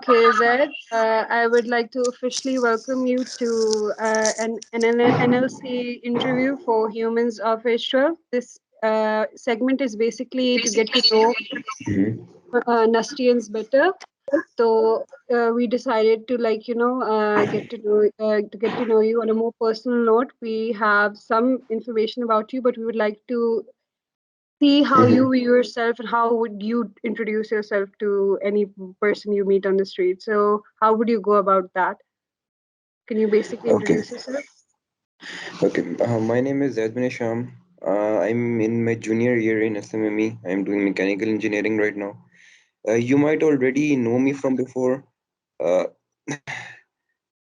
Okay, Zaid, I would like to officially welcome you to an NLC interview for Humans of H12. This segment is basically to get to know Mhm. Nustians better. So we decided to get to know you on a more personal note. We have some information about you, but we would like to see how you Mhm. view yourself and how would you introduce yourself to any person you meet on the street. So how would you go about that? Can you basically Okay. introduce yourself? Okay. My name is Zaid Bin Hisham. I'm in my junior year in SMME. I'm doing mechanical engineering right now. You might already know me from before. Uh,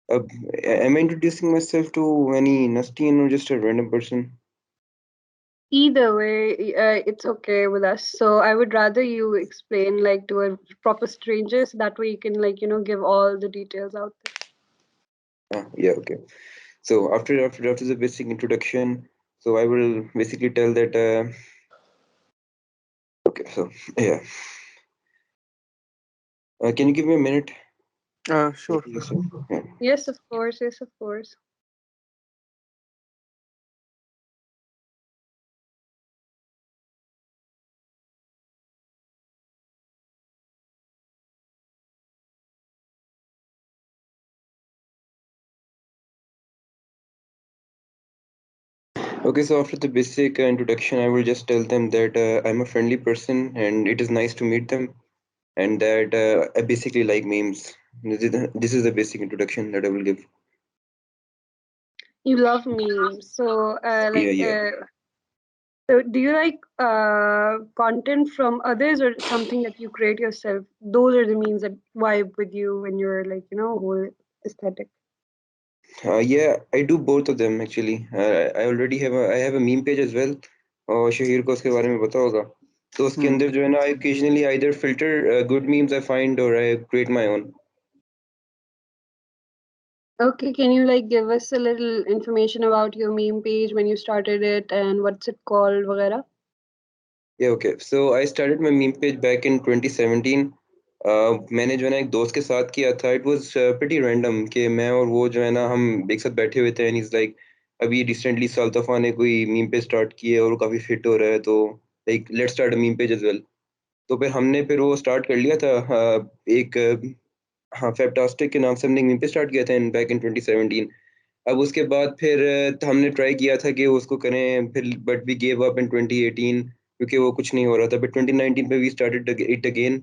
uh, am I introducing myself to any Nustian or just a random person? Either way, it's okay with us. So I would rather you explain like to a proper stranger so that way you can give all the details out there. Yeah. Okay. So after the basic introduction, so I will basically tell that. Okay. So yeah. Can you give me a minute? Sure. Yeah. Yes, of course. Yes, of course. Okay, so after the basic introduction, I will just tell them that I'm a friendly person and it is nice to meet them, and that I basically like memes. This is the basic introduction that I will give. You love memes. So Yeah, yeah. so do you like content from others or something that you create yourself? Those are the memes that vibe with you when you're whole aesthetic. Yeah, I do both of them actually. I have a meme page as well. और शहीर को उसके बारे में पता होगा. तो उसके Hmm. अंदर जो है ना, I occasionally either filter good memes I find or I create my own. Okay, can you like give us a little information about your meme page when you started it and what's it called, वगैरह? Yeah, okay. So I started my meme page back in 2017. मैंने जो है ना एक दोस्त के साथ किया था. It was pretty random कि मैं और वो जो है ना हम एक साथ बैठे हुए थे and he's like अभी रिसेंटली साल्तफा ने कोई मीम पेज स्टार्ट की है और वो काफ़ी फिट हो रहा है, तो like let's start a meme page as well. तो फिर वो स्टार्ट कर लिया था. एक हाँ, फैबटास्टिक के नाम से हमने एक मीम पेज स्टार्ट किया था इन बैक इन 2017. अब उसके बाद फिर हमने ट्राई किया था कि उसको करें फिर, but we gave up in 2018 क्योंकि वो कुछ नहीं हो रहा था. बट 2019 पे वी स्टार्टेड इट अगेन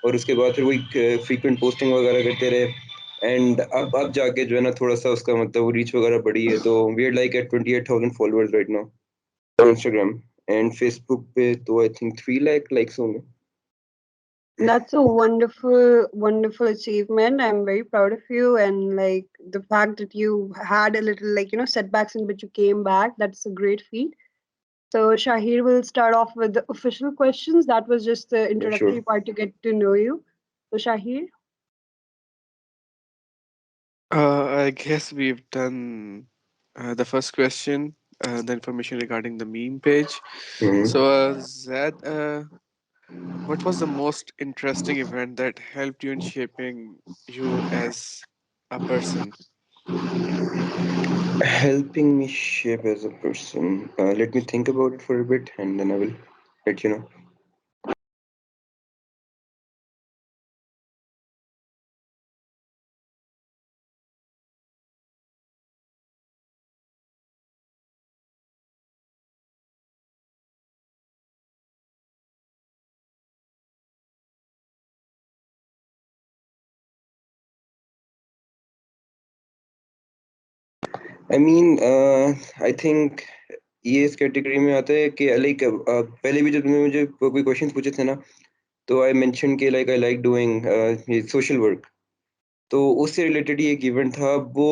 और उसके बाद फिर वही फ्रीक्वेंट पोस्टिंग वगैरह करते रहे एंड अब जाके जो है ना थोड़ा सा उसका मतलब वो रीच वगैरह बढ़ी है. तो we are like at 28,000 followers right now on Instagram and Facebook पे तो I think 3 lakh likes होंगे. That's a wonderful, wonderful achievement. I'm very proud of you, and like the fact that you had a little setbacks in which you came back. That's a great feat. So Shahir will start off with the official questions. That was just the Yeah, sure. introductory part to get to know you. So Shahir, I guess we've done the first question, the information regarding the meme page. Mhm. So, Zad, what was the most interesting event that helped you in shaping you as a person? Helping me shape as a person. Let me think about it for a bit and then I will let you know. I mean, I think ये इस category में आता है कि like पहले भी जब तुमने मुझे कोई क्वेश्चंस पूछे थे ना, तो आई मेंशन कि like I like doing social work. तो उससे रिलेटेड ही एक इवेंट था वो,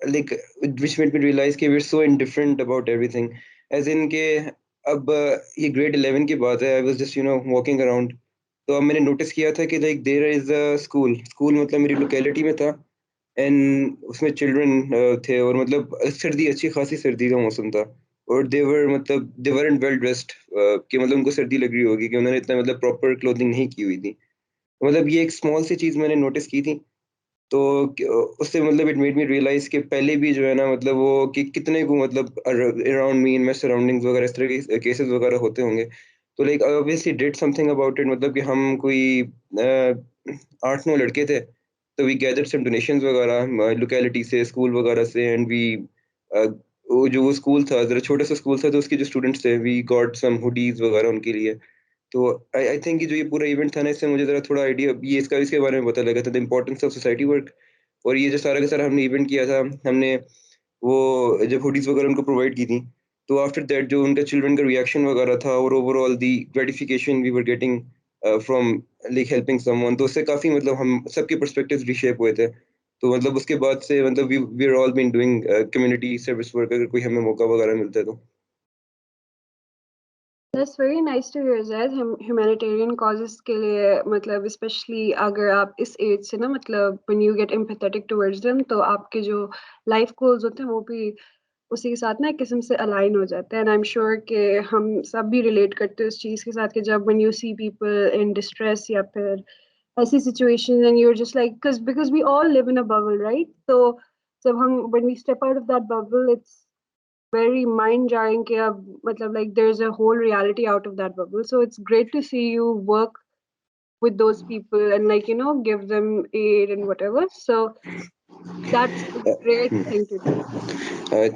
like which made me realize कि we are so indifferent about everything. As in के अब ये ग्रेड 11 की बात है. I was just walking around. तो अब मैंने नोटिस किया था कि like there is a school. School मतलब मेरी लोकेलिटी में था एंड उसमें चिल्ड्रन थे और मतलब सर्दी, अच्छी खासी सर्दी का मौसम था और दे वरंट वेल ड्रेस्ड कि मतलब उनको सर्दी लग रही होगी कि उन्होंने इतना मतलब प्रॉपर क्लोथिंग नहीं की हुई थी. मतलब ये एक स्मॉल सी चीज़ मैंने नोटिस की थी। तो उससे मतलब इट मेड मी रियलाइज़ कि पहले भी जो है ना मतलब वो कि कितने को मतलब around me in my surroundings वगैरह इस तरह के केसेस वगैरह होते होंगे। तो like I obviously did something about it, मतलब कि हम कोई 8-9 लड़के थे। तो वी गैदर्ड सम डोनेशंस वगैरह लोकेलिटी से, स्कूल वगैरह से, एंड वी अ, वो स्कूल था, ज़रा छोटा-सा स्कूल था, तो उसके जो स्टूडेंट्स थे, वी गॉट सम हुडीज़ वगैरह उनके लिए। तो आई आई थिंक कि जो ये पूरा इवेंट था ना, इससे मुझे ज़रा थोड़ा आइडिया ये इसके बारे में पता लगा था, the importance of society work. और ये जो सारा का सारा हमने इवेंट किया था, हमने वो जब हुडीज़ वगैरह उनको प्रोवाइड की थी, तो आफ्टर दैट जो उनका चिल्ड्रन का रिएक्शन वगैरह था और overall the gratification we were getting from like helping someone, तो उससे काफ़ी मतलब हम सबके पर्सपेक्टिव्स रीशेप हुए थे। तो मतलब उसके बाद से मतलब we are all been doing community service work, अगर कोई हमें मौका वगैरह मिलता है तो। That's very nice to hear Zaid. Humanitarian causes के लिए मतलब स्पेशली अगर आप इस एज से ना मतलब when you get empathetic towards them, तो आपके जो लाइफ गोल्स होते हैं वो भी उसी के साथ ना एक किस्म से अलाइन हो जाते हैं। एंड आई एम श्योर कि हम सब भी रिलेट करते हैं उस चीज़ के साथ कि जब when you see people in distress या फिर ऐसी situation and you're just like because we all live in a bubble, right? तो जब हम when we step out of that bubble, it's very mind jarring कि अब मतलब like there's a whole reality out of that bubble. So it's great to see you work with those people and like give them aid and whatever. So that's a great thing to do.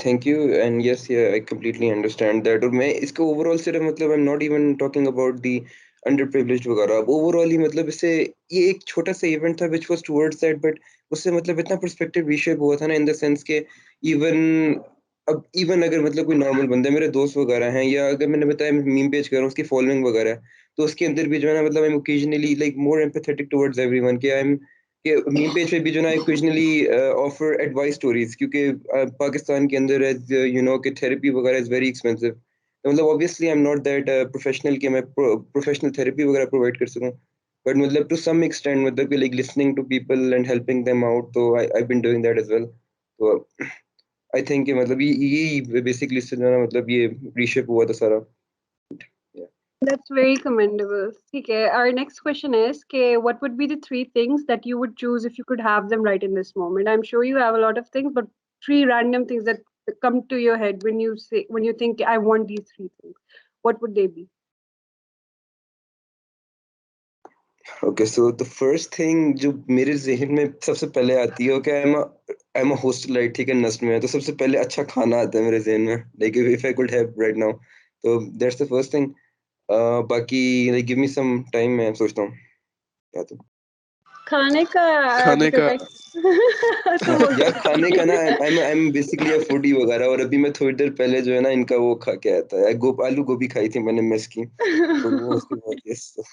Thank you and yes या I completely understand that. और मैं इसको overall सिर्फ मतलब I am not even talking about the under privileged वगैरह, अब overall ही मतलब इससे ये एक छोटा सा इवेंट था which was towards that, but उससे मतलब इतना पर्सपेक्टिव रीशेप हुआ था ना, इन द सेंस के इवन अब इवन अगर मतलब कोई नॉर्मल बंदा है, मेरे दोस्त वगैरह हैं, या अगर मैंने बताया मीम पेज कर रहा हूँ, उसकी फॉलोइंग वगैरह है, तो उसके अंदर भी जो है ना मतलब I am occasionally like more empathetic towards everyone, कि आई एम कि मीम पेज पे भी जो है ना ओकेजनली ऑफर एडवाइस स्टोरीज, क्योंकि पाकिस्तान के अंदर एज यू नो कि थेरेपी वगैरह इज वेरी एक्सपेंसिव। तो मतलब obviously I am not that professional कि मैं प्रोफेशनल थेरेपी वगैरह प्रोवाइड कर सकूं, बट मतलब टू सम एक्सटेंड मतलब कि like listening to people and helping them out, तो I been doing that as well. तो आई थिंक कि मतलब ये बेसिकली इससे जो है ना मतलब ये रीशेप हुआ था सारा। Yeah. That's very commendable. Okay, our next question is, okay, what would be the three things that you would choose if you could have them right in this moment? I'm sure you have a lot of things, but three random things that come to your head when you think I want these three things. What would they be? Okay, so the first thing जो मेरे ज़हन में सबसे पहले आती है, okay, I am a हॉस्टलाइट, ठीक है, नस्ट में है, तो सबसे पहले अच्छा खाना आता है मेरे ज़हन में, like if I could have right now, तो दैट्स द फर्स्ट थिंग। बाकी like give me some time, मैं सोचता हूँ क्या तो। खाने का खाने because का। I तुम बोल यार सकते खाने का ना, हो। I am basically a foodie वगैरह, और अभी मैं थोड़ी देर पहले जो है ना इनका वो खा के आया था, आलू गोभी खाई थी मैंने मेस की, तो वो उसके बाद यस, तो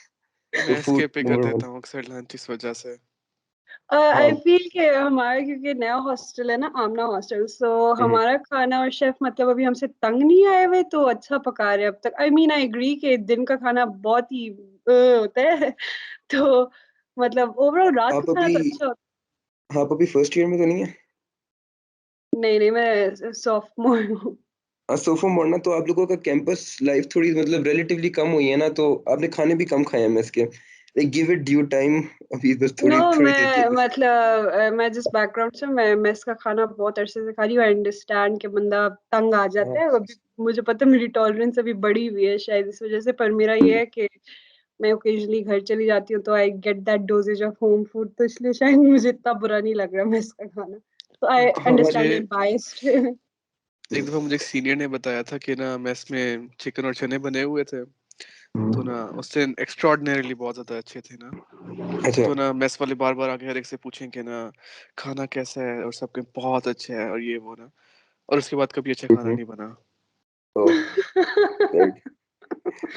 मैं फूड स्किप ही कर नंबर वन। देता हूँ अक्सर लंच इस वजह से। आई हाँ। फील कि हमारा क्योंकि नया हॉस्टल है ना, आमना हॉस्टल, सो हम्म। हमारा खाना और शेफ मतलब अभी हमसे तंग नहीं आए हुए, तो अच्छा पका रहे हैं अब तक। आई मीन आई एग्री कि दिन का खाना बहुत ही होता है तो मतलब ओवरऑल रात का आप खाना अभी तो अच्छा होता आप अभी फर्स्ट ईयर में तो नहीं है? है। नहीं नहीं, मैं सॉफ्टमोर हूँ। सोफो मोड़ना, तो आप लोगों का कैंपस लाइफ थोड़ी मतलब रिलेटिवली कम हुई है ना, तो आपने खाने भी कम खाए हैं मेस के, like give it due time, अभी बस नो, थोड़ी थोड़ी देर के मैं लिए। मतलब मैं जिस बैकग्राउंड से, मैं मेस का खाना बहुत अरसे से खा रही हूँ। आई अंडरस्टैंड कि बंदा तंग आ जाता हाँ। है। अभी मुझे पता है मेरी टॉलरेंस अभी बढ़ी हुई है शायद इस वजह से, पर मेरा ये है कि मैं ओकेजनली घर चली जाती हूँ तो I get that doses of home food, तो इसलिए शायद मुझे इतना बुरा नहीं लग रहा मेस का खाना। तो आई मुझे अंडरस्टैंड, आई एम बायस्ड। एक दफा मुझे एक सीनियर ने बताया था कि ना मेस में चिकन और चने बने हुए थे, तो ना उससे एक्स्ट्रॉर्डिनरीली बहुत ज्यादा अच्छे थे ना। अच्छा। तो ना मेस वाले बार बार आके हर एक से पूछेंगे ना खाना कैसा है, और सबके बहुत अच्छा है और ये वो ना, और उसके बाद कभी अच्छा खाना हम्म। नहीं बना। तो राइट,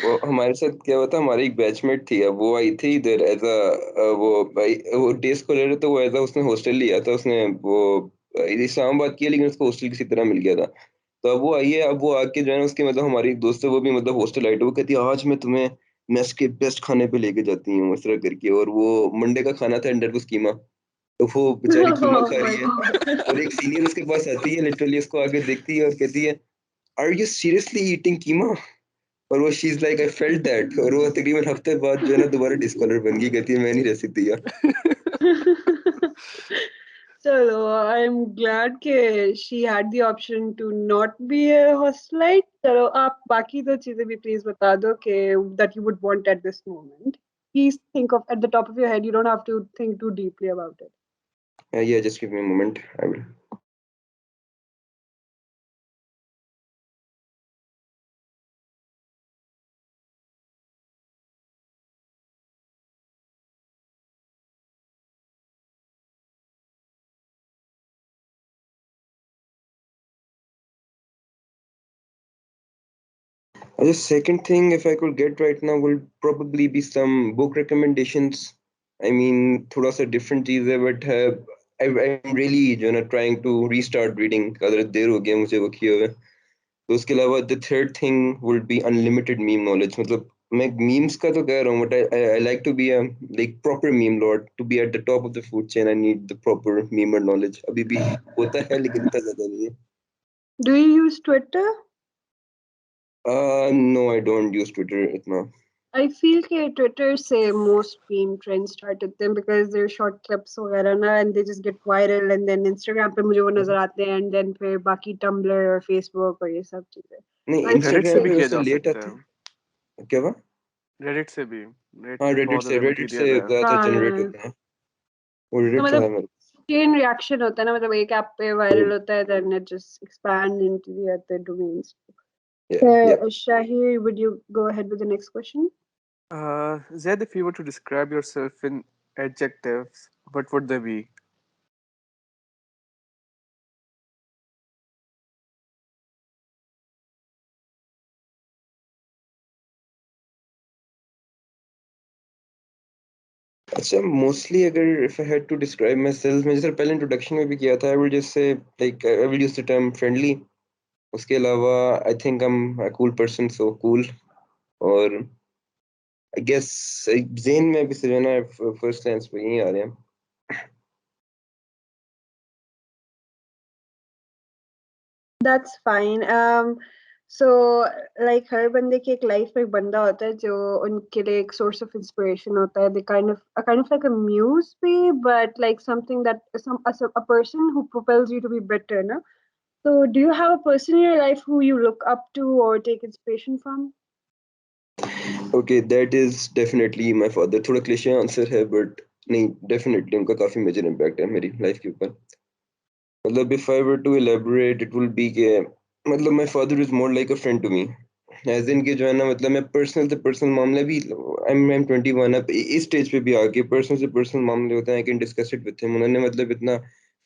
वो हमारे साथ क्या हुआ था, हमारी एक बैचमेट थी, अब वो आई थी इधर एज अ वो भाई वो डे स्कॉलर है, तो वो एज अ उसने हॉस्टल लिया था, उसने वो इस्लामाबाद किया, लेकिन उसको हॉस्टल किसी तरह मिल गया था। तो अब वो आई है, अब वो आके जो है ना उसके मतलब हमारी एक दोस्त है, वो भी मतलब हॉस्टल आई, तो वो कहती है आज मैं तुम्हें मेस के बेस्ट खाने पे लेके जाती हूँ, इस तरह करके, और वो मंडे का खाना था अंडर को कीमा, तो वो बेचारी कीमा ओह खा रही माय है, और एक गॉड। सीनियर उसके पास आती है, लिटरली उसको आके देखती है और कहती है आर यू सीरियसली ईटिंग कीमा? और वो she is like I felt that, और वो तकरीबन हफ्ते बाद जो है ना दोबारा डिस्कॉलर बन गई, कहती है मैं नहीं रह सकती यार. चलो, I'm glad कि she had the option to not be a hostelite. चलो, आप बाकी दो चीजें भी please बता दो कि that you would want at this moment. Please think of at the top of your head. You don't have to think too deeply about it. Yeah, just give me a moment, I will. The second thing, if I could get right now, will probably be some book recommendations. I mean, थोड़ा सा different चीज़ है, but I'm really जो है ना trying to restart reading. अगर देर हो गया मुझे वो किए हुए. तो उसके अलावा the third thing would be unlimited meme knowledge. मतलब मैं memes का तो कह रहा हूँ, but I like to be a like proper meme lord. To be at the top of the food chain, I need the proper memer knowledge. अभी भी होता है लेकिन इतना ज़्यादा नहीं है. Do you use Twitter? No, I don't use Twitter इतना. I feel कि Twitter से most meme trends started them because they're short clips वगैरह ना, and they just get viral, and then Instagram पे मुझे वो नजर आते हैं, and then फिर बाकी Tumblr और Facebook और ये सब चीजें. नहीं, So I feel रेडिट से इंस्टाग्राम भी पे कि किया वैसे जा लेट सकता आते है। हैं. क्या हुआ? रेडिट से भी। रेडिट हाँ, में बहुत ज़्यादा रेडिट से मटेरियल है। ज़्यादा जनरेट हाँ, होते हैं. वो तो रेडिट तो है मतलब मेरे. chain reaction होता है ना, मतलब एक ऐप पे viral होता है, then it just expands into the other domains. Yeah, yeah. So Shahir, would you go ahead with the next question? Zaid, if you were to describe yourself in adjectives, what would they be? अच्छा, mostly अगर if I had to describe myself, मैं जैसे पहले introduction में भी किया था, I will just say like I will use the term friendly. उसके अलावा I think I'm a cool person, so cool. और I guess जेन में भी से जो है ना फर्स्ट लाइन्स पे यही आ रहे हैं. That's fine. So like हर बंदे की एक लाइफ में एक बंदा होता है जो उनके लिए एक source of inspiration होता है. They kind of like a muse भी, but like something that a person who propels you to be better, ना? So do you have a person in your life who you look up to or take inspiration from? Okay, that is definitely my father. थोड़ा cliché answer है, but नहीं, definitely उनका काफी major impact है मेरी life के ऊपर. मतलब if I were to elaborate, it will be कि मतलब my father is more like a friend to me. As in कि जो है ना, मतलब मैं पर्सनल से पर्सनल मामले भी, I'm 21, अब इस स्टेज पे भी आके पर्सनल से पर्सनल मामले होते हैं, I can discuss it with him. उन्होंने मतलब इतना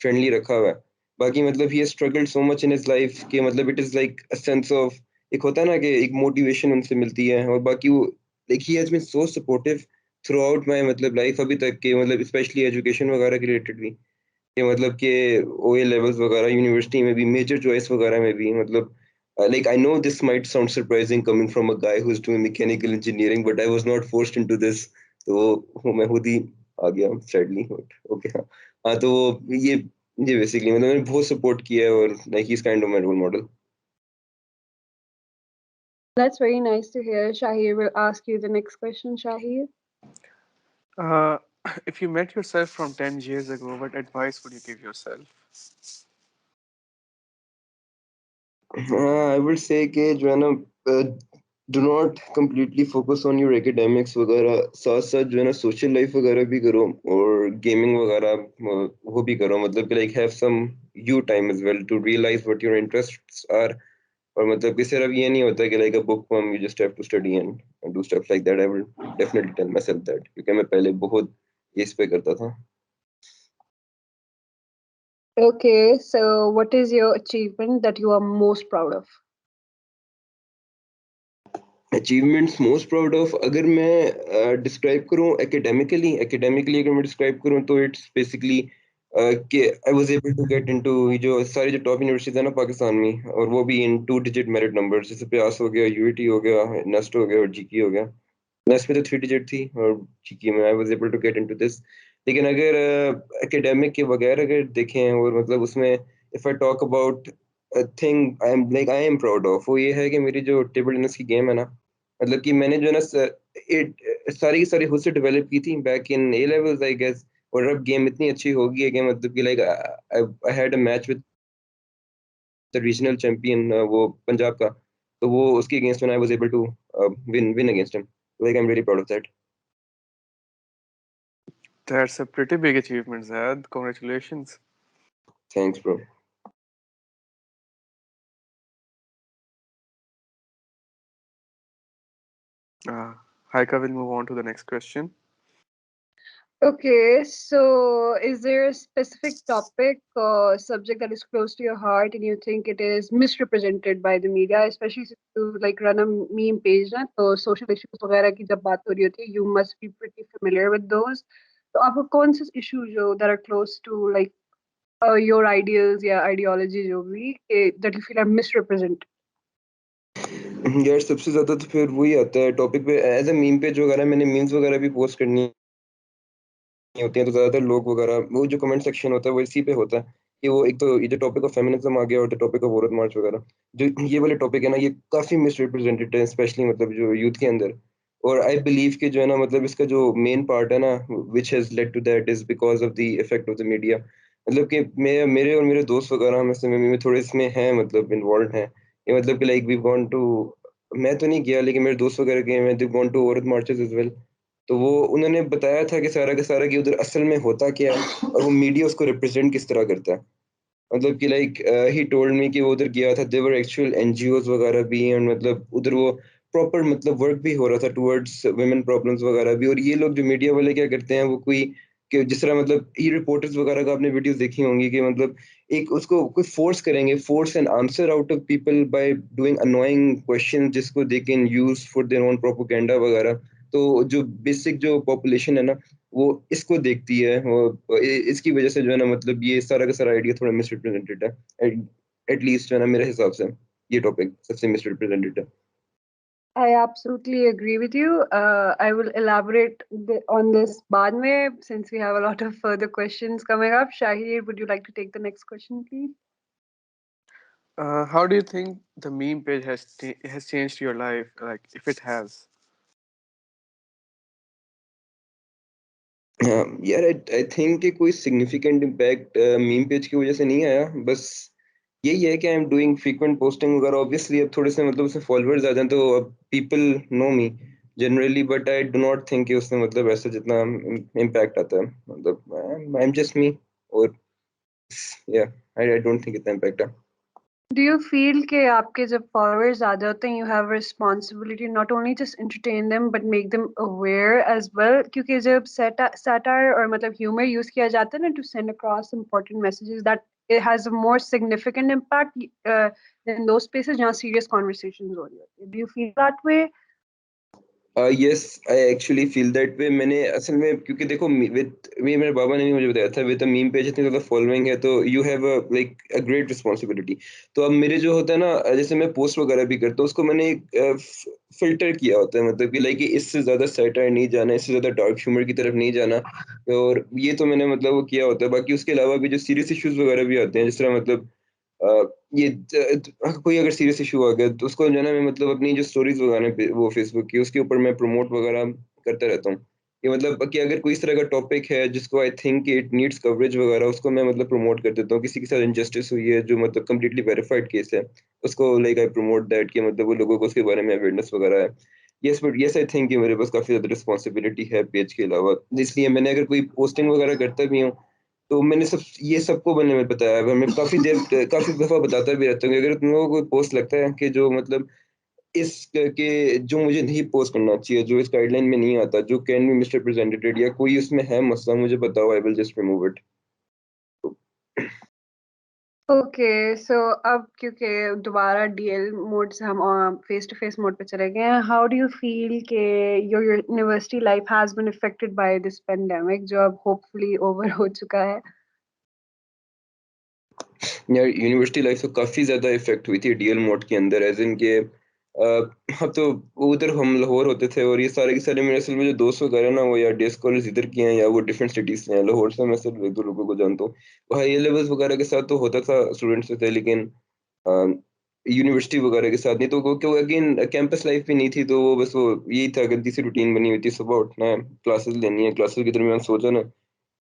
फ्रेंडली रखा हुआ है. बाकी मतलब he has struggled so much in his life कि मतलब it is like a sense of, एक होता है ना कि एक मोटिवेशन उनसे मिलती है. और बाकी वो like he has been so supportive throughout my मतलब लाइफ अभी तक के, मतलब स्पेशली एजुकेशन वगैरह के रिलेटेड भी, कि मतलब कि ओए लेवल्स वगैरह यूनिवर्सिटी में भी, मेजर चॉइस वगैरह में भी, मतलब like I know this might sound surprising coming from a guy who's doing mechanical engineering, but I was not forced into this. तो वो मैं खुद ही आ गया sadly, but okay. हाँ हाँ, तो ये बेसिकली मतलब मैंने बहुत सपोर्ट किया है, और like he's kind of my role model. That's very nice to hear. Shahir will ask you the next question, Shahir. Uh, if you met yourself from 10 years ago, what advice would you give yourself? I would say कि जो है ना, do not completely focus on your academics वगैरह, साथ साथ जो है ना सोशल लाइफ वगैरह भी करो, और गेमिंग वगैरह वो भी करो. मतलब कि like have some you time as well to realize what your interests are. और मतलब कि सिर्फ ये नहीं होता कि like a bookworm you just have to study and do stuff like that. I will definitely tell myself that, क्योंकि मैं पहले बहुत इस पे करता था. Okay, so what is your achievement that you are most proud of? Achievements most proud of, अगर मैं डिस्क्राइब करूं एकेडमिकली अगर मैं डिस्क्राइब करूं, तो इट्स बेसिकली कि I was able to get into जो सारी जो टॉप यूनिवर्सिटीज है ना पाकिस्तान में, और वो भी इन 2 डिजिट मेरिट नंबर्स, जैसे प्रयास हो गया, यूईटी हो गया, नस्ट हो गया, और जीकी हो गया. नस्ट में तो 3 डिजिट थी, और जीकी में I was able to get into this. लेकिन अगर एकेडमिक के बगैर अगर देखें, और मतलब उसमें if I talk about thing I am proud of, वो ये है कि मेरी जो टेबल टेनिस की गेम है ना, मतलब कि मैंने जो है ना सारी की सारी खुद से डेवलप की थी back in A levels I guess. और अब गेम इतनी अच्छी हो गई है कि मतलब कि like I had a match with the regional champion, वो पंजाब का। तो वो उसके against when I was able to win against him, like I am really proud of that. That's a pretty big achievement, Zad. Congratulations. Thanks bro. Haika will move on to the next question. Okay, so is there a specific topic or subject that is close to your heart and you think it is misrepresented by the media, especially if you like run a meme page na, तो social issues वगैरह की जब बात हो रही होती है, you must be pretty familiar with those. तो आपको कौन से issues जो that are close to like your ideals या ideology जो भी that you feel are misrepresented? यार सबसे ज्यादा तो फिर वही आता है टॉपिक पे एज अ मीम पेज वगैरह, मैंने मीम्स वगैरह भी पोस्ट करनी होती हैं तो ज्यादातर लोग वगैरह वो जो कमेंट सेक्शन होता है वो इसी पे होता है कि वो एक तो ये जो टॉपिक ऑफ फेमिनिज्म आ गया और द टॉपिक ऑफ औरत मार्च वगैरह, जो ये वाले टॉपिक है ना ये काफी मिसरिप्रेजेंटेड है स्पेशली मतलब जो यूथ के अंदर। और आई बिलीव कि जो है ना मतलब इसका जो मेन पार्ट है ना which has led to that is because of the effect of the media. मतलब कि मैं मेरे और मेरे दोस्त वगैरह हम इसमें में थोड़े इसमें हैं मतलब इन्वॉल्व हैं। ये मतलब कि लाइक वी गॉन टू, मैं तो नहीं गया लेकिन मेरे दोस्त वगैरह गए हैं, दे गॉन टू औरत मार्चेस एज वेल। तो वो उन्होंने बताया था कि सारा का सारा कि उधर असल में होता क्या है और वो मीडिया उसको रिप्रेजेंट किस तरह करता है। मतलब कि लाइक ही टोल्ड मी कि वो उधर गया था, देवर एक्चुअल एनजीओज वगैरह भी हैं, मतलब उधर वो प्रॉपर मतलब वर्क भी हो रहा था टुवर्ड्स वुमेन प्रॉब्लम्स वगैरह भी। और ये लोग जो मीडिया वाले क्या करते हैं वो कोई कि जिस तरह मतलब ये रिपोर्टर्स वगैरह का आपने वीडियोस देखी होंगी कि मतलब एक उसको कोई फोर्स करेंगे, force an answer out of people by doing annoying question जिसको they can use for their own propaganda वगैरह। तो जो बेसिक जो पॉपुलेशन है ना वो इसको देखती है, वो इसकी वजह से जो है ना मतलब ये सारा का सारा आइडिया थोड़ा मिसरिप्रेजेंटेड है। एटलीस्ट जो है ना मेरे हिसाब से ये टॉपिक सबसे मिसरिप्रेजेंटेड है। I absolutely agree with you. I will elaborate on this बाद में since we have a lot of further questions coming up. Shahir, would you like to take the next question, please? How do you think the meme page has changed your life? Like, if it has. हाँ यार, I think कि कोई significant impact meme page की वजह से नहीं आया। बस यही है कि I am doing frequent posting वगैरह, ऑब्वियसली अब थोड़े से मतलब उससे फॉलोअर्स आ जाए तो अब people know me generally, but I do not think कि उसमें मतलब ऐसा जितना इम्पैक्ट आता है, मतलब आई एम जस्ट मी। और या आई डोंट थिंक इतना इम्पैक्ट है। Do you feel कि आपके जब followers ज़्यादा होते हैं, you have a responsibility not only just entertain them but make them aware as well? क्योंकि जब satire और मतलब humor use किया जाता है ना to send across important messages, that it has a more significant impact than those spaces जहाँ serious conversations हो रही होती है. Do you feel that way? Yes I actually feel that way. मैंने असल में क्योंकि देखो विद मी मेरे बाबा ने भी मुझे बताया था विद मीम पेज इतनी ज्यादा फॉलोइंग है तो you have a like a great responsibility. तो अब मेरे जो होता है ना जैसे मैं पोस्ट वगैरह भी करता हूँ उसको मैंने एक फिल्टर किया होता है, मतलब कि लाइक इससे ज्यादा सैटायर नहीं जाना, इससे ज्यादा डार्क ह्यूमर की तरफ नहीं जाना। और ये तो मैंने मतलब वो किया होता है। बाकी उसके अलावा भी जो सीरियस इश्यूज वगैरह भी आते हैं जिस तरह मतलब ये कोई अगर सीरियस इशू आ गया तो उसको जो है ना मैं मतलब अपनी जो स्टोरीज वगैरह पे वो फेसबुक की उसके ऊपर मैं प्रमोट वगैरह करता रहता हूँ कि मतलब कि अगर कोई इस तरह का टॉपिक है जिसको I think it needs coverage वगैरह उसको मैं मतलब प्रमोट कर देता हूँ। किसी के साथ इंजस्टिस हुई है जो मतलब कम्प्लीटली वेरीफाइड केस है उसको लाइक आई प्रमोट दैट कि मतलब वो लोगों को उसके बारे में अवेयरनेस वगैरह है। Yes but yes I think कि मेरे पास काफी ज्यादा रिस्पॉन्सिबिलिटी है पेज के अलावा, इसलिए मैंने अगर कोई पोस्टिंग वगैरह करता भी हूँ तो मैंने सब ये सबको मैंने मैं बताया है। मैं काफी दफा बताता भी रहता हूँ कि अगर तुम लोगों को कोई पोस्ट लगता है कि जो मतलब इस के जो मुझे नहीं पोस्ट करना चाहिए, जो इस गाइडलाइन में नहीं आता, जो कैन बी मिसरिप्रेजेंटेड या कोई उसमें है मसला, मुझे बताओ, I will just remove it. Okay, so अब क्योंकि दोबारा DL मोड से हम फेस टू फेस मोड पे चले गए हैं, how do you feel कि your university life has been affected by this pandemic जो अब hopefully over हो चुका है? यार यूनिवर्सिटी लाइफ तो काफी ज्यादा इफेक्ट हुई थी डीएल मोड के अंदर, एज इन के अब तो उधर हम लाहौर होते थे और ये सारे के सारे मेरे असल में जो दोस्त वगैरह ना वो या डे स्कॉलर्स इधर के हैं या वो डिफरेंट सिटीज से हैं। लाहौर से मैं सिर्फ एक दो लोगों को जानता हूँ। वो हाई लेवल्स वगैरह के साथ तो होता था स्टूडेंट्स से थे, लेकिन यूनिवर्सिटी वगैरह के साथ, नहीं तो क्यों अगेन कैंपस लाइफ भी नहीं थी, तो वो बस वो यही था, गंदी सी रूटीन बनी हुई थी, सुबह उठना है, क्लासेस लेनी है, क्लासेस के दरमियान सो जाना है,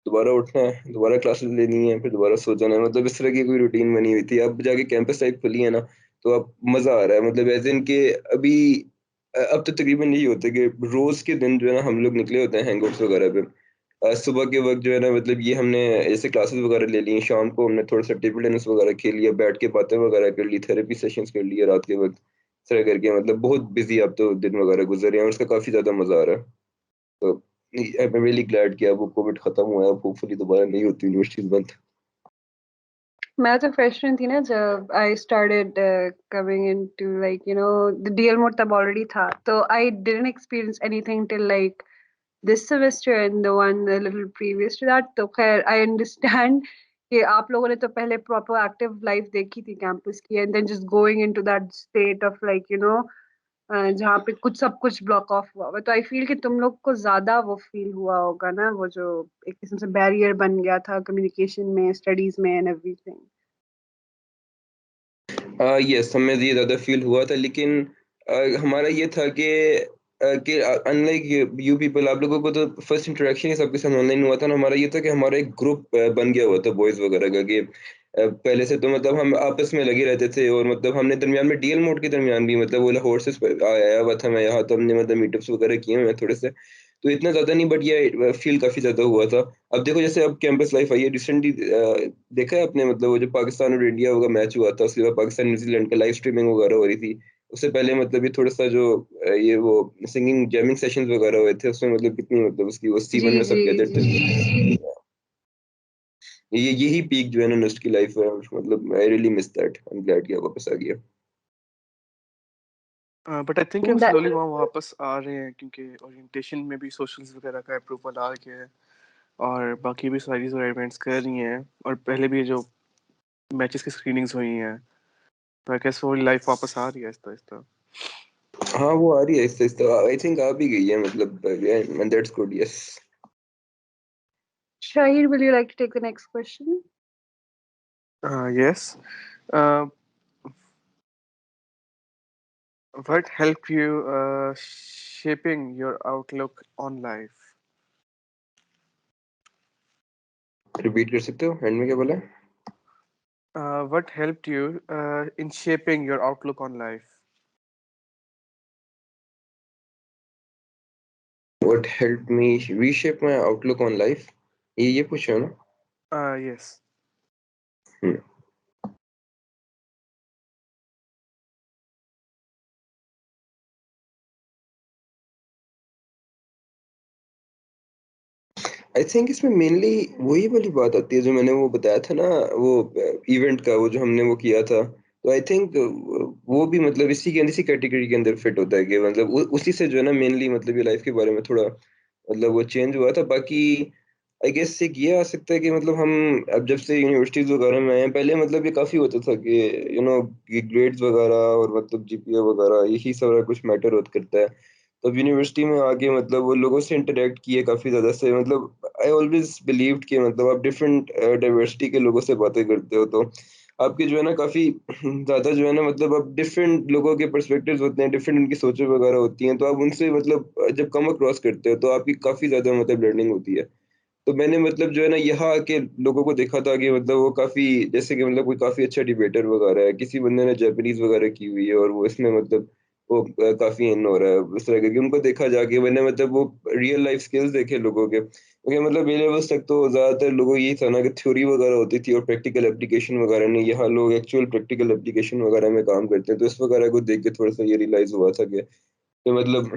दोबारा उठना है, दोबारा क्लासेस लेनी है, फिर दोबारा सो जाना है, मतलब इस तरह की कोई रूटीन बनी हुई थी। अब जाके कैंपस लाइफ खुली है ना, तो अब मज़ा आ रहा है, मतलब एज इन के अभी अब तो तकरीबन यही होता है कि रोज़ के दिन जो है ना हम लोग निकले होते हैं हैंगआउट्स वगैरह पे। सुबह के वक्त जो है ना, मतलब ये हमने जैसे क्लासेस वगैरह ले ली, शाम को हमने थोड़ा सा टेबल टेनिस वगैरह खेल लिया, बैठ के बातें वगैरह कर ली, थेरेपी सेशंस कर लिए रात के वक्त, इस तरह करके मतलब बहुत बिजी अब तो दिन वगैरह गुजर रहे हैं, और उसका काफ़ी ज़्यादा मज़ा आ रहा है। तो आई एम रियली ग्लैड कि अब वो कोविड खत्म हुआ है, अब होपफुली दोबारा नहीं होती यूनिवर्सिटीज बंद। मैं तो फ्रेशमैन थी ना जब I started coming into like the DL mode तब ऑलरेडी था, तो I didn't experience anything till like this semester and the one little previous to that. तो खैर आई अंडरस्टैंड कि आप लोगों ने तो पहले प्रॉपर एक्टिव लाइफ देखी थी कैंपस की, and then just going into that state of like जहाँ पे कुछ सब कुछ ब्लॉक ऑफ हुआ हुआ। तो आई फील कि तुम लोग को ज्यादा वो फील हुआ होगा ना, वो जो एक किस्म से बैरियर बन गया था कम्युनिकेशन में, स्टडीज में एंड एवरीथिंग। यस, हमें ये ज़्यादा फील हुआ था, लेकिन हमारा ये था कि अनलाइक यू पीपल, आप लोगों को तो फर्स्ट इंटरेक्शन ही सबके साथ ऑनलाइन हुआ था ना, हमारा ये था कि हमारा एक ग्रुप बन गया हुआ था बॉयज़ वगैरह का, कि पहले से तो मतलब हम आपस में लगे रहते थे, और मतलब हमने दरमियान में डीएल मोड के दरमियान भी मतलब वो लाहौर से आया हुआ था मैं यहाँ, तो हमने मतलब मीटअप्स वगैरह किए हुए हैं थोड़े से, तो इतना ज़्यादा नहीं, बट ये फील काफ़ी ज़्यादा हुआ था। अब देखो जैसे अब कैंपस लाइफ आई है रिसेंटली, देखा है आपने, मतलब वो जो पाकिस्तान और इंडिया का मैच हुआ था, उसके बाद पाकिस्तान न्यूजीलैंड का लाइव स्ट्रीमिंग वगैरह हो रही थी, उससे पहले मतलब ये थोड़ा-सा जो ये वो सिंगिंग जैमिंग सेशंस वगैरह हुए थे, उसमें मतलब कितनी मतलब उसकी वो जी C1 में जी सब गैदर थे। जी। ये यही पीक जो है ना नस्ट की लाइफ है, और मतलब I really miss that, I am glad कि आप वापस आ गया। बट आई थिंक हम That स्लोली वहाँ वापस आ रहे हैं, क्योंकि ओरिएंटेशन में भी सोशल्स वगैरह का अप्रूवल आ गया है, और बाकी भी सारी जो इवेंट्स कर रही हैं, और पहले भी जो मैचेस की स्क्रीनिंग्स हुई हैं, तो आई गेस वो लाइफ वापस आ रही है आहिस्ता आहिस्ता। हाँ, वो आ रही है आहिस्ता-आहिस्ता, आई थिंक आ भी गई है, मतलब and that's good, yes. Shahir, will you like to take the next question? Yes. What helped you shaping your outlook on life? Repeat कर सकते हो, एंड में क्या बोला? What helped you in shaping your outlook on life? What helped me reshape my outlook on life, ये पूछ रहे हो ना? Yes. हुँ। आई थिंक इसमें मेनली वही वाली बात आती है जो मैंने वो बताया था ना, वो इवेंट का, वो जो हमने वो किया था, तो आई थिंक वो भी मतलब इसी कैटेगरी के अंदर फिट होता है, कि मतलब उसी से जो है ना मेनली मतलब ये लाइफ के बारे में थोड़ा मतलब वो चेंज हुआ था। बाकी आई गेस एक ये आ सकता है कि मतलब हम अब जब से यूनिवर्सिटीज वगैरह में आए हैं, पहले मतलब ये काफी होता था कि ग्रेड्स वगैरह और मतलब जीपीए वगैरह यही सारा कुछ मैटर होता करता है। तब यूनिवर्सिटी में आके मतलब वो लोगों से इंटरेक्ट किए काफ़ी ज़्यादा से, मतलब आई ऑलवेज बिलीव्ड कि मतलब आप डिफरेंट डाइवर्सिटी के लोगों से बातें करते हो, तो आपके जो है ना काफ़ी ज़्यादा जो है ना, मतलब आप डिफरेंट लोगों के पर्सपेक्टिव्स होते हैं, डिफरेंट उनकी सोचें वगैरह होती हैं, तो आप उनसे मतलब जब कम अक्रॉस करते हो तो आपकी काफ़ी ज़्यादा मतलब लर्निंग होती है। तो मैंने मतलब जो है ना यहाँ आके लोगों को देखा था कि मतलब वो काफ़ी, जैसे कि मतलब कोई काफ़ी अच्छा डिबेटर वगैरह है, किसी बंदे ने जापानीज़ वगैरह की हुई है और वो इसमें मतलब वो काफ़ी इन हो रहा है उस तरह का, कि उनको देखा जाके मैंने मतलब वो रियल लाइफ स्किल्स देखे लोगों के, क्योंकि मतलब ए लेवल्स तक तो ज़्यादातर लोगों यही था ना कि थ्योरी वगैरह होती थी और प्रैक्टिकल एप्लीकेशन वगैरह नहीं, यहाँ लोग एक्चुअल प्रैक्टिकल एप्लीकेशन वगैरह में काम करते हैं, तो इस वगैरह को देख के थोड़ा-सा ये रियलाइज़ हुआ था कि मतलब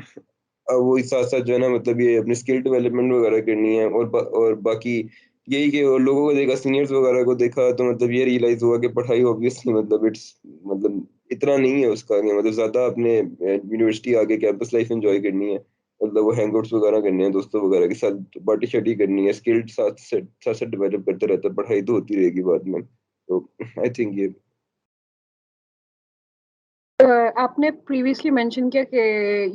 वो इस साथ-साथ जो है ना मतलब ये अपनी स्किल डेवलपमेंट वगैरह करनी है, और बाकी यही कि और लोगों को देखा, सीनियर्स वगैरह को देखा, तो मतलब ये रियलाइज़ हुआ कि पढ़ाई ऑब्वियसली मतलब इट्स मतलब इतना नहीं है उसका, कि मतलब ज़्यादा अपने यूनिवर्सिटी आके कैंपस लाइफ एन्जॉय करनी है। मतलब वो हैंगआउट्स वगैरह करने हैं दोस्तों वगैरह के साथ, पार्टी-शार्टी करनी है, स्किल साथ-साथ डेवलप करते रहता है, पढ़ाई तो होती रहेगी बाद में। तो आई थिंक ये आपने previously mentioned किया कि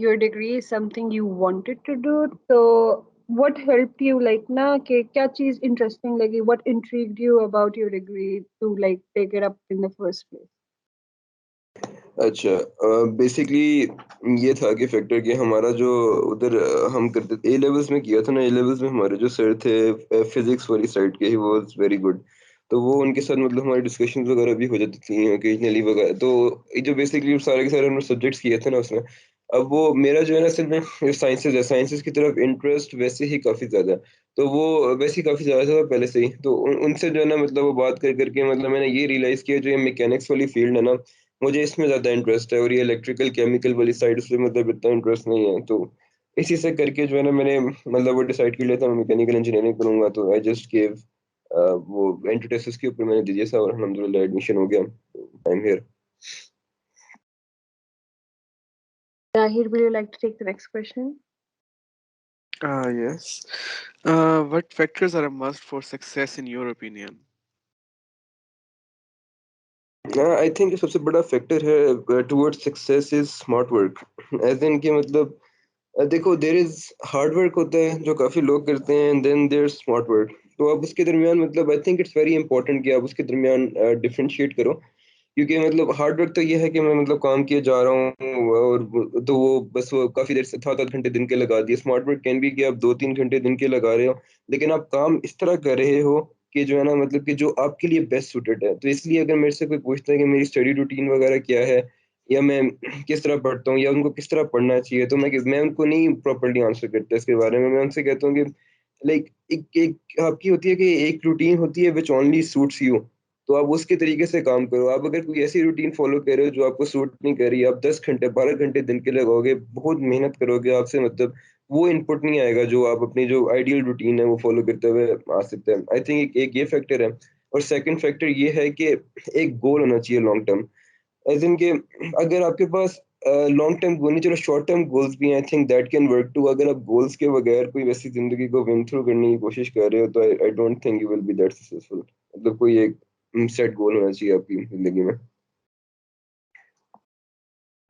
your degree is something you wanted to do, तो what helped you like ना कि क्या चीज interesting लगी, what intrigued you about your degree to like take it up in the first place? अच्छा, बेसिकली ये था कि फैक्टर कि हमारा जो उधर हम करते ए लेवल्स में किया था ना, ए लेवल्स में हमारे जो सर थे फिजिक्स वाली साइड के, ही वाज वेरी गुड। तो वो उनके साथ मतलब हमारी डिस्कशंस वगैरह भी हो जाती थी ओकेजनली वगैरह। तो ये जो बेसिकली सारे के सारे हमने सब्जेक्ट्स किए थे ना उसमें, अब वो मेरा जो है ना असल में साइंसेज है, साइंसेज की तरफ इंटरेस्ट वैसे ही काफ़ी ज़्यादा है। तो वो वैसे ही काफ़ी ज़्यादा था पहले से ही। तो उनसे जो है ना मतलब वो बात कर करके मतलब मैंने ये रियलाइज़ किया, जो ये मैकेनिक्स वाली फील्ड है ना, मुझे इसमें ज़्यादा इंटरेस्ट है, और ये इलेक्ट्रिकल केमिकल वाली साइड से मतलब इतना इंटरेस्ट नहीं है। तो इसी से करके जो है ना मैंने मतलब वो डिसाइड कर लिया था मैं मैकेनिकल इंजीनियरिंग करूँगा। तो आई जस्ट गिव वो एंट्री टेस्ट के ऊपर मैंने दे दिया था और अल्हम्दुलिल्लाह एडमिशन हो गया। I am here. Zahir, will you like to take the next question? Yes. What factors are a must for success in your opinion? I think सबसे बड़ा फैक्टर है towards success is smart work. As in कि मतलब देखो, there is hard work होता है जो काफी लोग करते हैं, and then there smart work. तो आप उसके दरमियान मतलब I think it's very important कि आप उसके दरमियान डिफरेंशिएट करो। क्योंकि मतलब हार्ड वर्क तो ये है कि मैं मतलब काम किए जा रहा हूँ, और तो वो बस वो काफी देर से 7-8 घंटे दिन के लगा दिए। स्मार्ट वर्क कैन बी कि आप 2-3 घंटे दिन के लगा रहे हो, लेकिन आप काम इस तरह कर रहे हो कि जो है ना मतलब कि जो आपके लिए बेस्ट सूटेड है। तो इसलिए अगर मेरे से कोई पूछता है कि मेरी स्टडी रूटीन वगैरह क्या है, या मैं किस तरह पढ़ता हूँ, या उनको किस तरह पढ़ना चाहिए, तो मैं उनको नहीं प्रॉपर्ली आंसर करता इसके बारे में। मैं उनसे कहता हूँ कि लाइक एक एक आपकी होती है कि एक रूटीन होती है विच ओनली सूट्स यू। तो आप उसके तरीके से काम करो। आप अगर कोई ऐसी रूटीन फॉलो कर रहे हो जो आपको सूट नहीं कर रही, आप 10 घंटे 12 घंटे दिन के लगाओगे, बहुत मेहनत करोगे, आपसे मतलब वो इनपुट नहीं आएगा जो आप अपनी जो आइडियल रूटीन है वो फॉलो करते हुए आ सकते हैं। आई थिंक एक ये फैक्टर है। और सेकंड फैक्टर ये है कि एक गोल होना चाहिए लॉन्ग टर्म। एज इन के अगर आपके पास लॉन्ग टर्म गोल नहीं, चलो शॉर्ट टर्म गोल्स भी हैं, I think that can work too. अगर आप गोल्स के बगैर कोई वैसी जिंदगी को विन थ्रू करने की कोशिश कर रहे हो, तो I don't think you will be that successful. मतलब कोई एक सेट गोल होना चाहिए आपकी जिंदगी में।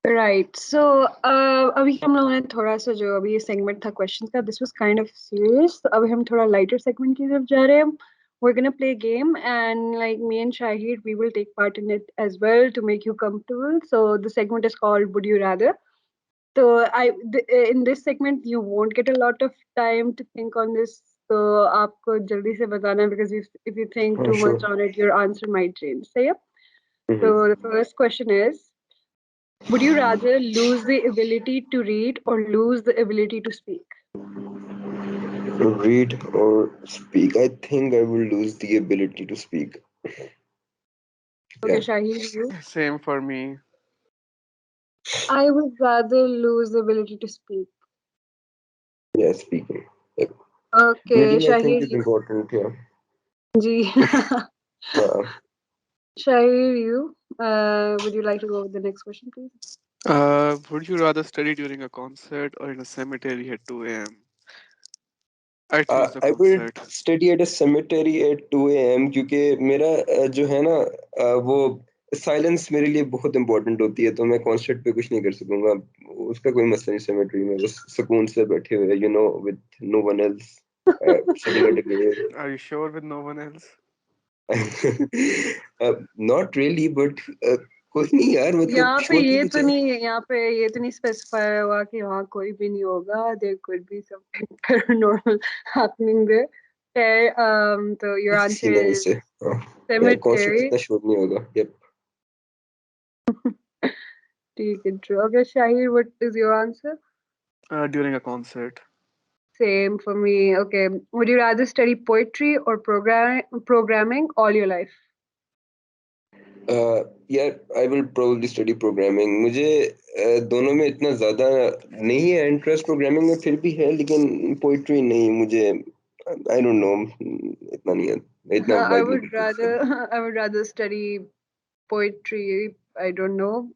Right. So, अभी हम लोगों ने थोड़ा सा जो अभी ये segment था questions का, this was kind of serious. तो अभी हम थोड़ा lighter segment की तरफ जा रहे हैं. We're gonna play a game, and like me and Shahid, we will take part in it as well to make you comfortable. So the segment is called Would You Rather. So in this segment, you won't get a lot of time to think on this. So आपको जल्दी से बताना, because if you think हाँ too much sure. on it, your answer might change. So yeah. So the first question is, would you rather lose the ability to read or lose the ability to speak? Read or speak? I think I will lose the ability to speak. Okay, Yeah, Shahid, you. Same for me. I would rather lose the ability to speak. yeah, speaking. Yep. Okay, Reading, I think, Shahid, is you. important. Yeah. Ji. Uh, Shahid, you. Would you like to go with the next question, please? Would you rather study during a concert or in a cemetery at 2 a.m.? I choose the I will concert. study at a cemetery at 2 a.m. क्योंकि मेरा जो है ना वो silence मेरे लिए बहुत important होती है। तो मैं कॉन्सर्ट पे कुछ नहीं कर सकूंगा। उसका कोई मसला नहीं। सेमेट्री में बस सुकून से बैठे हुए, with no one else sitting at a grave. Are you sure with no one else? Not really, but कोई नहीं यार, मतलब यहाँ पे छोड़ के ये तो तो चल। नहीं यहाँ पे ये तो नहीं स्पेसिफाई हुआ कि वहाँ कोई भी नहीं होगा. There could be something paranormal happening there. Okay, so your इसी answer वजह is से हाँ, यार कॉन्सर्ट cemetery. इतना शोर नहीं होगा। Yep. ठीक है, true. Okay, Shahid, what is your answer? During a concert. Same for me. Okay, would you rather study poetry or programming all your life? यार I will probably study programming. मुझे दोनों में इतना ज़्यादा नहीं है इंटरेस्ट। प्रोग्रामिंग में फिर भी है, लेकिन पोइट्री नहीं। मुझे आई डोंट नो, इतना नहीं है, इतना I वाइब नहीं would करती इससे। rather I would rather study poetry. I don't know.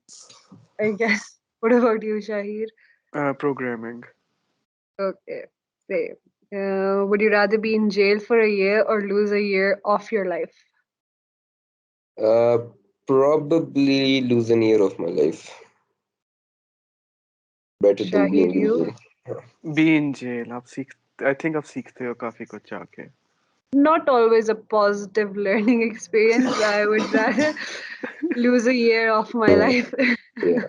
I guess. What about you, Shahir? Programming. Okay, same. Would you rather be in jail for a year or lose a year of your life? Uh, Probably lose an year of my life. Better than Shahid, being in you? jail. हाँ। Be in jail. I think आप सीखते हो काफी कुछ जाके. Not always a positive learning experience. I would rather lose a year of my life. Yeah.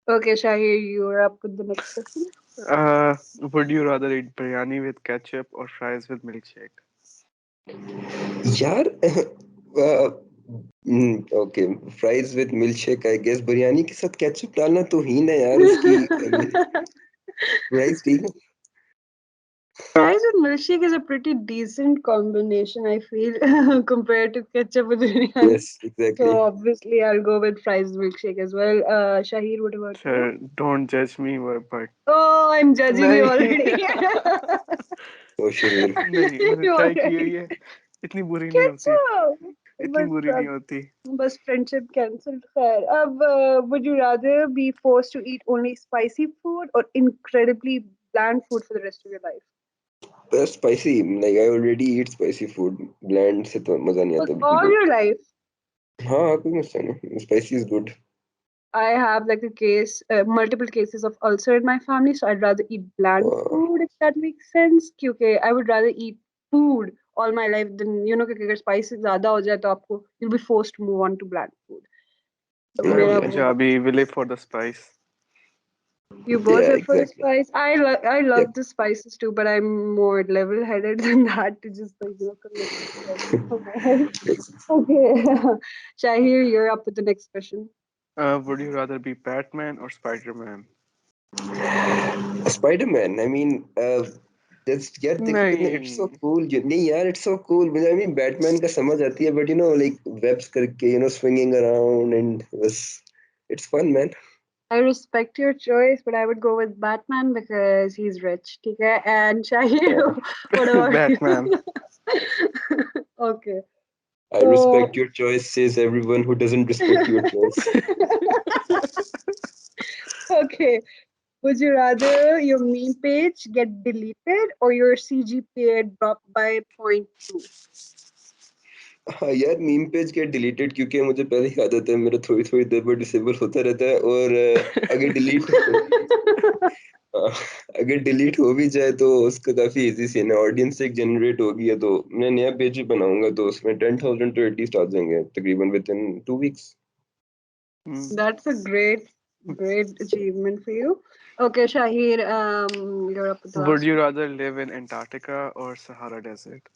Okay, Shahir, you're up with the next question. Would you rather eat biryani with ketchup or fries with milkshake? यार okay fries with milk shake I guess biryani के साथ ketchup डालना तो ही ना यार उसकी I mean fries ठीक है Fries with milkshake is a pretty decent combination, I feel, compared to ketchup with biryani. Yes exactly So obviously, I'll go with fries with milkshake as well. Shahir, what about you? Sir, don't judge me, but Oh, I'm judging you नहीं already. ओ शरीर नहीं मैंने You try की है already. ये इतनी बुरी नहीं होती Ketchup. इतनी But बुरी नहीं होती bus friendship cancelled. Khair. Would you rather be forced to eat only spicy food or incredibly bland food for the rest of your life? Spicy like I already eat spicy food bland से तो मजा नहीं For आता बिल्कुल all भी your life? हाँ हाँ कोई मसला नहीं spicy is good I have like a case, multiple cases of ulcer in my family, so I'd rather eat bland food if that makes sense. क्योंकि I would rather eat food all my life than क्योंकि अगर spices ज़्यादा हो जाए तो आपको you'll be forced to move on to bland food. तो मैं मेरा वो Punjabi we live for the spice You both या live for the exactly spice. I yup love the spices too, but I'm more level-headed than that to just commit to spices so much. Okay, Shahir, you're up with the next question. would you rather be Batman or Spider-Man Spider-Man, I mean, that's यार देखो कितना it's so नहीं cool नहीं यार it's so cool I mean Batman का समझ आती है but like webs करके swinging around and was it's fun man. I respect your choice, but I would go with Batman because he's rich. Okay, and Uh, Shahir, what about you? Batman Okay, I so respect your choice says everyone who doesn't respect your choice. okay. Would you rather your meme page get deleted or your CGPA drop by 0.2? हाँ यार meme page gate deleted क्योंकि मुझे पहले ही आदत है मेरा थोड़ी थोड़ी देर पर डिसेबल होता रहता है और अगर डिलीट हाँ, अगर डिलीट हो भी जाए तो उसका काफी इजी सीन है ऑडियंस एक जनरेट होगी है तो मैं नया पेज ही बनाऊंगा तो उसमें 10,000 तो एटलीस्ट आ जाएंगे तकरीबन with in 2 weeks Hmm. That's a great achievement for you. Okay, Shahir, you're up with the Would last you one. rather live in Antarctica or Sahara Desert?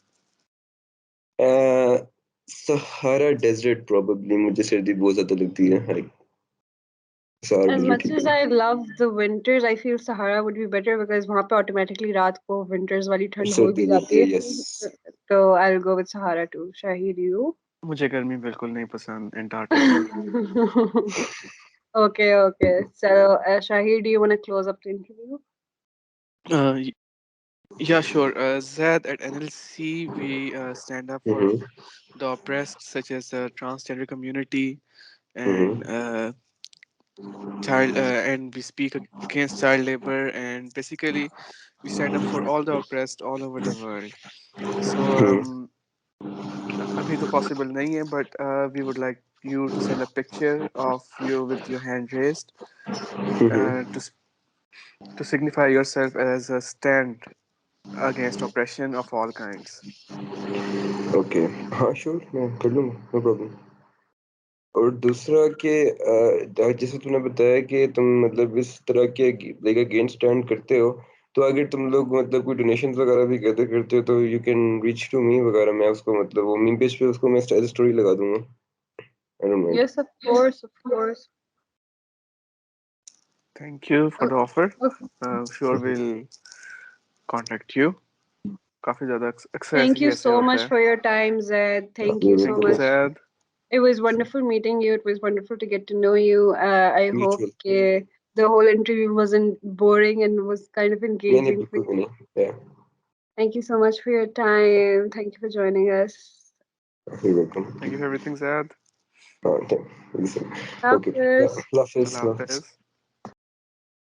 Sahara desert probably मुझे सर्दी बहुत ज्यादा लगती है like Sahara As desert much ठीक as है I love the winters, I feel Sahara would be better because वहाँ पे automatically रात को winters वाली ठंड हो सर्दी भी होती जाती है यस है. So I'll go with Sahara too. Shahir, you? मुझे गर्मी बिल्कुल नहीं पसंद Antarctica. Okay. So, Shahir, do you want to close up the interview? Y- yeah, sure. Zad, at NLC, we stand up for hmm the oppressed, such as the transgender community, and hmm and we speak against child labor, and basically, we stand up for all the oppressed all over the world. So, हम्म अभी तो possible नहीं है, but we would like you to send a picture of you with your hand raised hmm uh, to s- to signify yourself as a stand against oppression of all kinds. Okay हाँ sure मैं कर लूँगा no problem और दूसरा कि जैसे तूने बताया कि तुम मतलब इस तरह के लाइक अगेंस्ट स्टैंड करते हो तो अगर तुम लोग मतलब कोई डोनेशंस वगैरह भी करते हो तो you can reach to me वगैरह मैं उसको मतलब वो मीम पेज पे उसको मैं स्टोरी लगा दूंगा I don't mind Yes, of course, of course. Thank you for the offer. Okay. Sure we'll contact you. काफी ज़्यादा अक्सर ऐसे Thank ही you ऐसे so होता much है. for your time, Zed. Thank you so Thank you, much. Zad. It was wonderful meeting you. It was wonderful to get to know you. I hope mutual the whole interview wasn't boring and was kind of नहीं engaging for बिल्कुल भी you. नहीं या Thank you so much for your time. Thank you for joining us. You welcome Thank you for everything, Zad. हाँ thank you Love okay this. अल्लाह हाफिज़ Allah अल्लाह हाफिज़ Hafiz.